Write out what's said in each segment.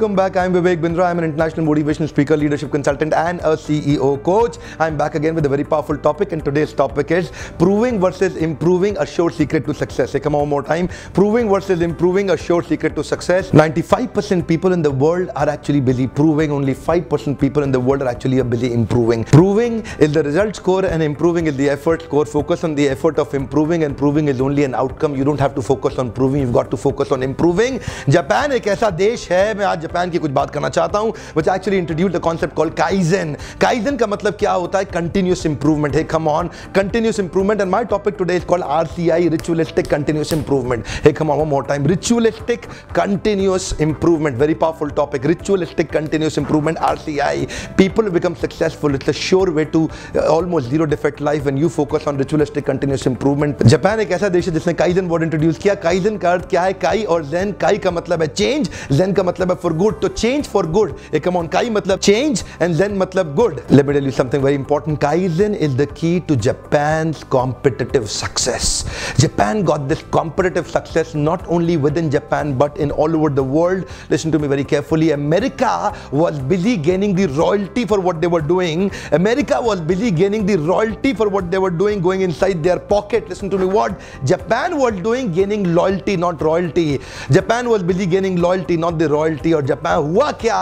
welcome back. I'm Vivek Bindra. I'm an international motivational speaker, leadership consultant, and a CEO coach. I'm back again with a very powerful topic, and today's topic is proving versus improving, a sure secret to success. Hey, come on, one more time. Proving versus improving, a sure secret to success. 95% people in the world are actually busy proving. Only 5% people in the world are actually busy improving. Proving is the result score, and improving is the effort score. Focus on the effort of improving, and proving is only an outcome. You don't have to focus on proving. You've got to focus on improving. Japan एक ऐसा देश है, मैं आज Japan की कुछ बात करना चाहता हूं, which actually introduced the concept called Kaizen. Kaizen का मतलब क्या होता है? Continuous improvement. Hey, come on, continuous improvement. And my topic today is called RCI, ritualistic continuous improvement. Hey, come on, one more time. Ritualistic continuous improvement. Very powerful topic. Ritualistic continuous improvement, RCI. People become successful. It's a sure way to almost zero defect life when you focus on ritualistic continuous improvement. Japan एक ऐसा देश है जिसने Kaizen word introduce किया. Kaizen का अर्थ क्या है? काई और zen. काई का मतलब है चेंज, zen का मतलब है फॉर गुड. तो change for good. Come on, काई मतलब चेंज एंड zen मतलब गुड. Let me tell you something very important. Kaizen is the key to Japan's competitive success. Japan got this competitive success not only within Japan but in all over the world. Listen to me very carefully. America was busy gaining the royalty for what they were doing. America was busy gaining the royalty for what they were doing, going inside their pocket. Listen to me, what Japan was doing, gaining loyalty, not royalty. Japan was busy gaining loyalty, not the royalty. और Japan हुआ क्या?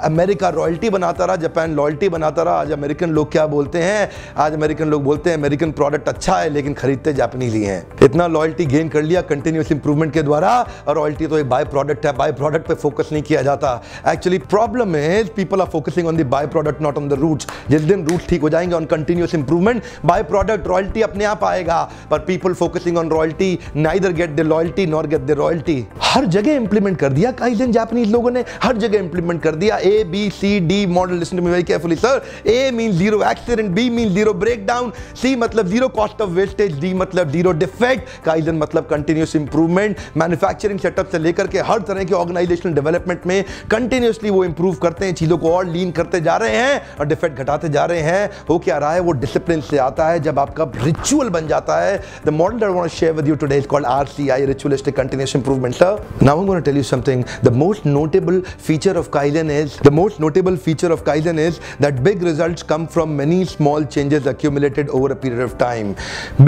America royalty बनाता रहा, Japan loyalty बनाता रहा. आज American लोग क्या बोलते हैं? आज अमेरिकन लोग बोलते हैं अमेरिकन प्रोडक्ट अच्छा है लेकिन खरीदते जापानीज ही हैं. इतना लॉयल्टी गेन कर लिया कंटिन्यूअस इंप्रूवमेंट के द्वारा. और रॉयल्टी तो एक बाय प्रोडक्ट है, बाय प्रोडक्ट पे फोकस नहीं किया जाता. Actually problem is people are focusing on the by product, not on the roots. जिस दिन रूट्स ठीक हो जाएंगे on continuous improvement, by product royalty अपने आप आएगा. पर people focusing on royalty neither get the loyalty nor get the royalty. हर जगह इंप्लीमेंट कर दिया काइजन जापानीज लोगों ने, हर जगह इंप्लीमेंट कर दिया. A B C D model. Listen to me very carefully sir. A means zero accident, B means zero breakdown, C मतलब zero cost of wastage, D मतलब जीरो डिफेक्ट. काइजन मतलब continuous improvement. Manufacturing setup से लेकर के हर तरह के organisational development में कंटिन्यूअसली वो इंप्रूव करते हैं, चीजों को और लीन करते जा रहे हैं और डिफेक्ट घटाते जा रहे हैं. हो क्या रहा है? वो डिसिप्लिन से आता है जब आपका रिचुअल बन जाता है. The model that I want to share with you today is called RCI, ritualistic continuous improvement. Sir, now I'm going to tell you something. The most notable feature of Kaizen is that big results come from many small changes accumulated over a period of time.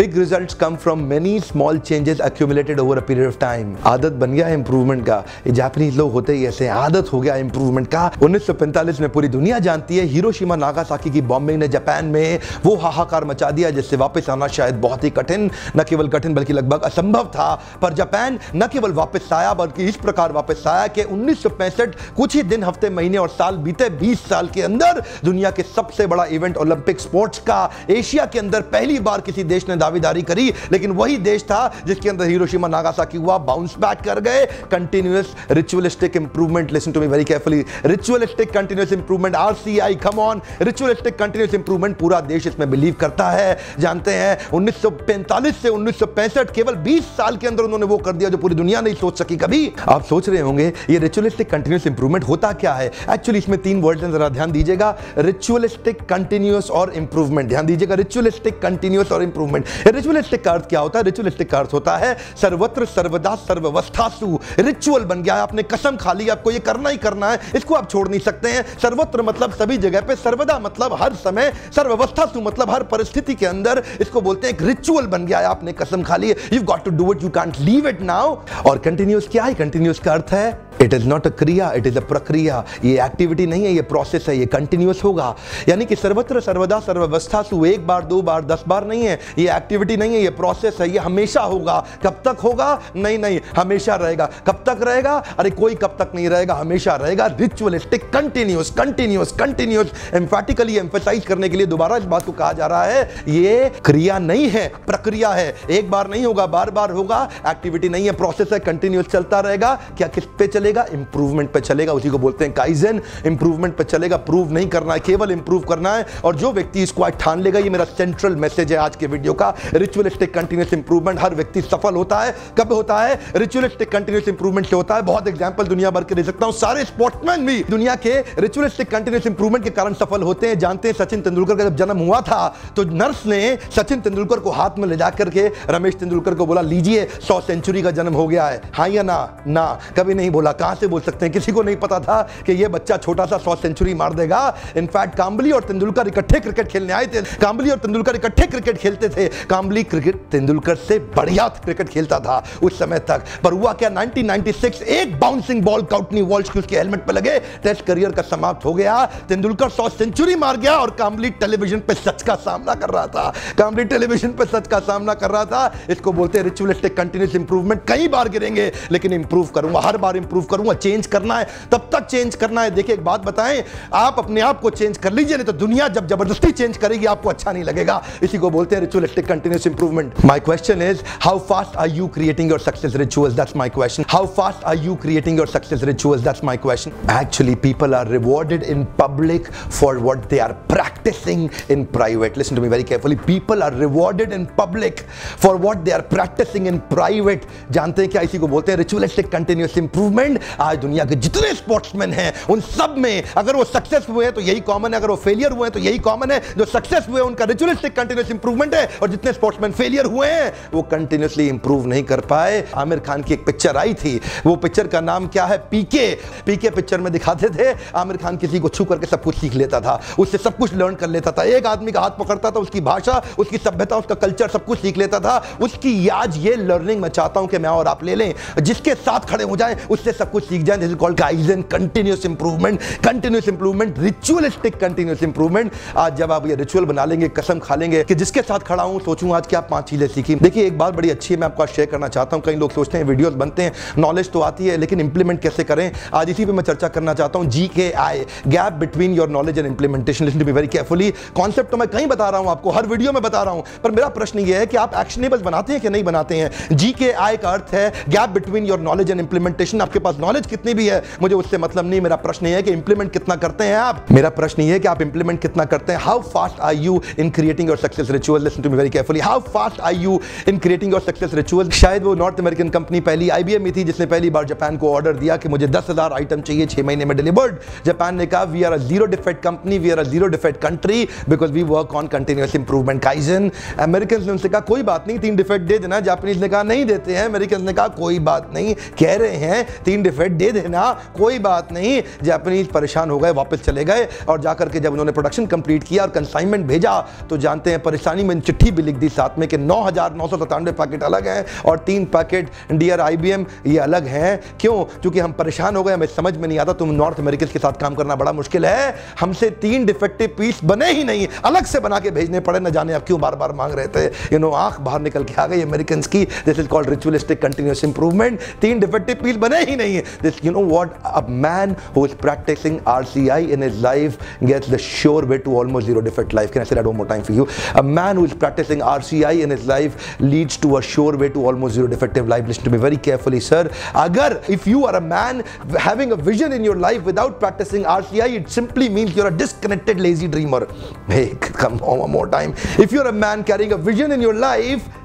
Big results come from many small changes accumulated over a period of time. आदत बन गया है improvement का. ये Japanese लोग होते ही ऐसे, आदत हो गया इंप्रूवमेंट का. 1945 में पूरी दुनिया जानती है हिरोशिमा नागासाकी की बॉम्बिंग ने जापान में वो हाहाकार मचा दिया जिससे वापस आना शायद बहुत ही कठिन, न केवल कठिन बल्कि लगभग असंभव था. पर जापान न केवल वापस आया बल्कि इस प्रकार वापस आया कि 1965 कुछ ही दिन, हफ्ते, महीने और साल बीते, 20 साल के अंदर दुनिया के सबसे बड़ा इवेंट ओलंपिक स्पोर्ट्स का एशिया के अंदर पहली बार किसी देश ने दावेदारी करी. लेकिन वही देश था जिसके अंदर हिरोशिमा नागासाकी हुआ. बाउंस बैक कर गए. Continuous ritualistic improvement. Listen to me very carefully. Ritualistic continuous improvement, RCI. Come on, ritualistic continuous improvement. पूरा देश इसमें बिलीव करता है. जानते हैं 1945 से 1965 केवल 20 साल के अंदर उन्होंने वो कर दिया जो पूरी दुनिया नहीं सोच सकी कभी. आप सोच रहे होंगे ये रिचुअलिस्टिक कंटिन्यूअस इंप्रूवमेंट होता क्या है? एक्चुअली इसमें 3 वर्ड्स हैं, जरा ध्यान दीजिएगा. रिचुअलिस्टिक, कंटिन्यूअस और इंप्रूवमेंट. ध्यान दीजिएगा, रिचुअलिस्टिक, कंटिन्यूअस और इंप्रूवमेंट. रिचुअलिस्टिक का अर्थ क्या होता है? रिचुअलिस्टिक का अर्थ होता है सर्वत्र सर्वदा सर्वावस्थासु. रिचुअल बन गया है, आपने कसम खा ली, आपको ये करना ही करना है, इसको आप छोड़ नहीं सकते हैं. सर्वत्र मतलब सभी जगह पे, सर्वदा मतलब हर समय, सर्वावस्थासु मतलब हर परिस्थिति के अंदर. इसको बोलते हैं एक रिचुअल बन गया है, आपने कसम खा ली है. You got to do it, you can't leave it now. और कंटिन्यूअस क्या है? कंटिन्यूअस का अर्थ है इट इज नॉट अ क्रिया, इट इज अ प्रक्रिया. ये एक्टिविटी नहीं है, ये प्रोसेस है, ये कंटिन्यूअस होगा. यानी कि सर्वत्र सर्वदा सर्वावस्थासु एक बार, 2 बार, 10 बार नहीं है. ये एक्टिविटी नहीं है, ये प्रोसेस है, ये हमेशा होगा. कब तक होगा? नहीं, हमेशा रहेगा. कब तक रहेगा? अरे कोई कब तक नहीं रहेगा, हमेशा रहेगा. Ritualistic, continuous, continuous, continuous. Emphatically emphasise करने के लिए दोबारा इस बात को कहा जा रहा है ये क्रिया नहीं है, प्रक्रिया है. एक बार नहीं होगा, बार बार होगा. एक्टिविटी नहीं है, प्रोसेस है, कंटिन्यूअस चलता रहेगा. क्या किस पे चलेगा? इंप्रूवमेंट पे चलेगा. उसी को बोलते हैं काइजन. इंप्रूवमेंट पे चलेगा. प्रूव नहीं करना है, केवल इंप्रूव करना है. और जो व्यक्ति इसको आज ठान लेगा, ये मेरा सेंट्रल मैसेज है आज के वीडियो का. Ritualistic continuous improvement. हर व्यक्ति सफल होता है. कब होता है? रिचुअलिस्टिक कंटिन्यूअस इंप्रूवमेंट से होता है. बहुत एग्जांपल दुनिया भर के दे सकता हूं. सारे स्पोर्ट्समैन भी दुनिया के रिचुअलिस्टिक कंटिन्यूअस इंप्रूवमेंट के कारण सफल होते हैं. जानते हैं सचिन तेंदुलकर का जब जन्म हुआ था तो नर्स ने सचिन तेंदुलकर को हाथ में ले जाकर के रमेश तेंदुलकर को बोला लीजिए 100 सेंचुरी का जन्म हो गया है. हाँ या ना? ना, कभी नहीं बोला. कहां से बोल सकते हैं? किसी को नहीं पता था कि ये बच्चा छोटा सा 100 सेंचुरी मार देगा। इनफैक्ट कांबली और तेंदुलकर इकट्ठे क्रिकेट खेलने आए थे। कांबली और तेंदुलकर इकट्ठे क्रिकेट खेलते थे। कांबली क्रिकेट तेंदुलकर से बढ़िया क्रिकेट खेलता था उस समय तक। पर हुआ क्या, 1996 एक बाउंसिंग बॉल काउटनी वॉल्श की उसके हेलमेट पे लगे, टेस्ट करियर का समाप्त हो गया। तेंदुलकर 100 सेंचुरी मार गया और कांबली टेलीविजन पे सच का सामना कर रहा था। कांबली टेलीविजन पे सच का सामना कर रहा था। इसको बोलते हैं रिचुअलिस्टिक कंटीन्यूअस इंप्रूवमेंट। कई बार गिरेंगे लेकिन इंप्रूव करूंगा, हर बार इंप्रूव करूंगा। चेंज करना है तब तक चेंज करना है। देखिए एक बात बताएं, आप अपने आप को चेंज कर लीजिए, नहीं तो दुनिया जब जबरदस्ती चेंज करेगी आपको अच्छा नहीं लगेगा। इसी को बोलते हैं ritualistic continuous improvement. My question is, how fast are you creating your success rituals? That's my question. How fast are you creating your success rituals? That's my question. Actually, people are rewarded in public for what they are practicing in private. Listen to me very carefully. People are rewarded in public for what they are practicing in private. जानते हैं क्या इसी को बोलते हैं? Ritualistic continuous improvement. आज दुनिया के जितने स्पोर्ट्समैन हैं उन सब में अगर वो सक्सेस हुए हैं तो यही कॉमन है, अगर वो फेलियर हुए हैं तो यही कॉमन है। जो सक्सेस हुए उनका रिचुअलिस्टिक कंटीन्यूअस इंप्रूवमेंट है और जितने स्पोर्ट्समैन फेलियर हुए हैं वो कंटीन्यूअसली इंप्रूव नहीं कर पाए। आमिर खान की एक पिक्चर आई थी, वो पिक्चर का नाम क्या है? पीके। पीके पिक्चर में दिखाते थे आमिर खान किसी को छू करके सब कुछ सीख लेता था, उससे सब कुछ लर्न कर लेता था। एक आदमी का हाथ पकड़ता था, उसकी भाषा, उसकी सभ्यता, उसका कल्चर सब कुछ सीख लेता था। उसकी आज ये लर्निंग मैं चाहता हूं कि मैं और आप ले लें, जिसके साथ खड़े हो जाएं उससे सब कुछ सीख जाएं। This is called kaizen, continuous improvement. Continuous improvement, ritualistic continuous improvement. आज जब आप ये रिचुअल बना लेंगे, कसम खा लेंगे कि जिसके साथ खड़ा हूं सोचूं आज क्या 5 चीजें सीखी। देखिए एक बात बड़ी अच्छी है, मैं आपको शेयर करना चाहता हूं। कई लोग सोचते हैं वीडियोस बनते हैं, नॉलेज तो आती है लेकिन इंप्लीमेंट कैसे करें, आज इसी पे मैं चर्चा करना चाहता हूं। GKI, gap between your knowledge and implementation. Listen to me very carefully. Concept तो मैं कहीं बता रहा हूं आपको, हर वीडियो में बता रहा हूं, पर मेरा प्रश्न यह है कि आप एक्शनेबल बनाते हैं कि नहीं बनाते हैं। GKI का अर्थ है gap between your knowledge and implementation. आपके पास नॉलेज कितनी भी है मुझे उससे मतलब नहीं, मेरा प्रश्न यह है कि इंप्लीमेंट कितना करते हैं आप। मेरा प्रश्न यह है कि आप इंप्लीमेंट कितना करते हैं। How fast are you in creating your success ritual? Listen to me very carefully. How fast are you in creating your success ritual? शायद वो नॉर्थ अमेरिकन कंपनी पहली IBM ही थी जिसने पहली बार जापान को ऑर्डर दिया कि मुझे 10,000 आइटम चाहिए 6 महीने में डिलीवर्ड। जापान ने कहा we are a zero defect company, we are a zero defect country because we work on continuous improvement, kaizen. American ने उनसे कहा कोई बात नहीं 3 डिफेक्ट दे देना। जापानीज ने कहा नहीं देते हैं। अमेरिकन ने कहा कोई बात नहीं, कह रहे हैं 3 डिफेक्ट दे देना, कोई बात नहीं। जापानीज परेशान हो गए, वापस चले गए और जाकर के जब उन्होंने प्रोडक्शन कंप्लीट किया और कंसाइनमेंट भेजा तो जानते हैं परेशानी में चिट्ठी भी लिख दी साथ में कि 9,997 पैकेट अलग हैं और 3 पैकेट डियर IBM ये अलग हैं। क्यों? क्योंकि हम परेशान हो गए, हमें समझ में नहीं आता, तुम नॉर्थ अमेरिकन के साथ काम करना बड़ा मुश्किल है, हमसे 3 डिफेक्टिव पीस बने ही नहीं, अलग से बना के भेजने पड़े। न जाने आप क्यों बार बार मांग रहे थे। आंख बाहर निकल के आ गई अमेरिकन की। This is called ritualistic continuous improvement. 3 defective piece बने ही नहीं। This you know what, a man who is practising RCI in his life gets the sure way to almost zero defect life. Can I say that one more time for you? A man who is practicing RCI in his life leads to a sure way to almost zero defective life. Listen to me very carefully, sir. Agar if you are a man having a vision in your life without practicing RCI, it simply means you're a disconnected lazy dreamer. Hey, come on one more time. If you're a man carrying a vision in your life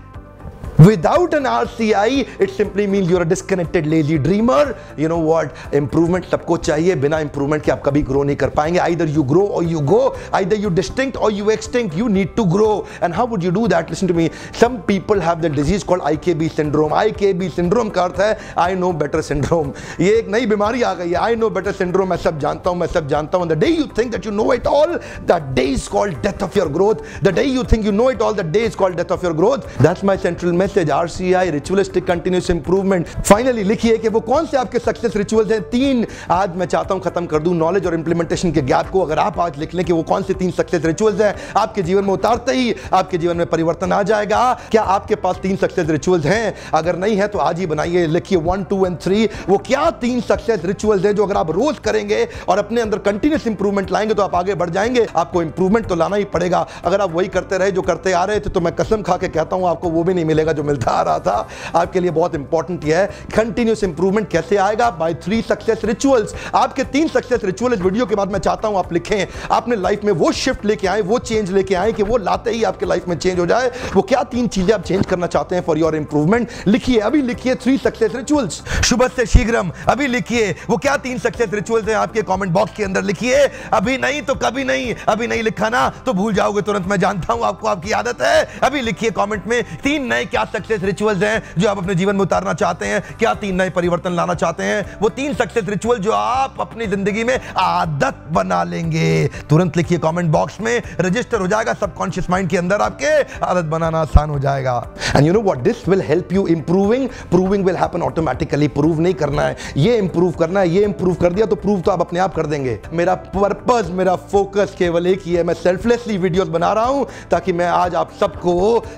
without an RCI, it simply means you're a disconnected lazy dreamer. You know what? Improvement सबको चाहिए, बिना improvement के आप कभी grow नहीं कर पाएंगे. Either you grow or you go, either you distinct or you extinct. You need to grow. And how would you do that? Listen to me. Some people have the disease called IKB syndrome. IKB syndrome का अर्थ है I know better syndrome. ये एक नई बीमारी आ गई है. I know better syndrome. मैं सब जानता हूँ, मैं सब जानता हूँ. The day you think that you know it all, that day is called death of your growth. The day you think you know it all, that day is called death of your growth. That's my central message. RCI, ritualistic continuous improvement. Finally लिखिए कि वो कौन से आपके success rituals हैं। 3 आज मैं चाहता हूं खत्म कर दूं नॉलेज और इंप्लीमेंटेशन के गैप को। अगर आप आज लिख लें कि वो कौन से 3 सक्सेस रिचुअल्स हैं, आपके जीवन में उतारते ही आपके जीवन में परिवर्तन आ जाएगा। क्या आपके पास 3 सक्सेस रिचुअल्स हैं? अगर नहीं है तो आज ही बनाइए, लिखिए 1, 2 and 3। वो क्या 3 सक्सेस रिचुअल्स हैं जो अगर आप रोज करेंगे और अपने अंदर कंटीन्यूअस इंप्रूवमेंट लाएंगे तो आप आगे बढ़ जाएंगे। आपको इंप्रूवमेंट तो लाना ही पड़ेगा। अगर आप वही करते रहे जो करते आ रहे थे तो मैं कसम खा के कहता हूं आपको वो भी नहीं मिलेगा जो मिलता आ रहा था। आपके लिए बहुत इंपॉर्टेंट यह है कंटीन्यूअस इंप्रूवमेंट कैसे आएगा? By 3 success rituals. आपके 3 सक्सेस रिचुअल इस वीडियो के बाद मैं चाहता हूं आप लिखें। आपने लाइफ में वो शिफ्ट लेके आए, वो चेंज लेके आए कि वो लाते ही आपके लाइफ में चेंज हो जाए। वो क्या 3 चीजें आप चेंज करना चाहते हैं फॉर योर इंप्रूवमेंट? लिखिए, अभी लिखिए 3 सक्सेस रिचुअल्स। शुभ से शीघ्रम अभी लिखिए वो क्या 3 सक्सेस रिचुअल्स हैं आपके कमेंट बॉक्स के अंदर लिखिए। अभी नहीं तो कभी नहीं, अभी नहीं लिखा ना तो भूल जाओगे तुरंत। मैं जानता हूं आपको, आपकी आदत है। अभी लिखिए कमेंट में 3 नए क्या सक्सेस रिचुअल्स हैं जो आप अपने जीवन में उतारना चाहते हैं? क्या 3 नए परिवर्तन लाना चाहते हैं? वो 3 सक्सेस रिचुअल जो आप अपनी जिंदगी में आदत बना लेंगे। तुरंत लिखिए कमेंट बॉक्स में, रजिस्टर हो जाएगा सबकॉन्शियस माइंड के अंदर, आपके आदत बनाना आसान हो जाएगा। And you know what, this will help you improving. Proving will happen automatically. Prove नहीं करना है, ये इंप्रूव करना है। ये इंप्रूव कर दिया तो प्रूव तो आप अपने आप कर देंगे। मेरा पर्पस, मेरा फोकस केवल एक ही है, मैं सेल्फलेसली वीडियोस बना रहा हूं ताकि मैं आज आप सबको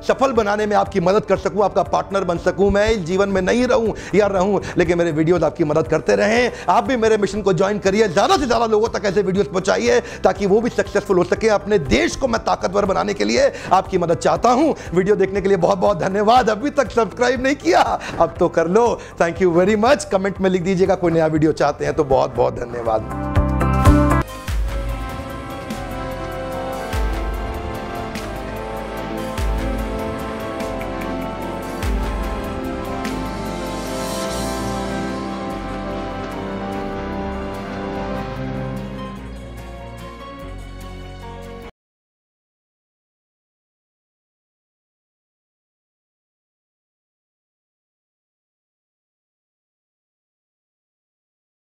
सफल बनाने में आपकी मदद कर सकूं, आपका पार्टनर बन सकूं। मैं इस जीवन में नहीं रहूं या रहूं, लेकिन मेरे वीडियोस आपकी मदद करते रहें। आप भी मेरे मिशन को ज्वाइन करिए, ज्यादा से ज्यादा लोगों तक ऐसे वीडियोस पहुंचाइए ताकि वो भी सक्सेसफुल हो सके। अपने देश को मैं ताकतवर बनाने के लिए आपकी मदद चाहता हूं। वीडियो देखने के लिए बहुत बहुत धन्यवाद। अभी तक सब्सक्राइब नहीं किया, अब तो कर लो। Thank you very much. Comment में लिख दीजिएगा कोई नया वीडियो चाहते हैं तो। बहुत बहुत धन्यवाद।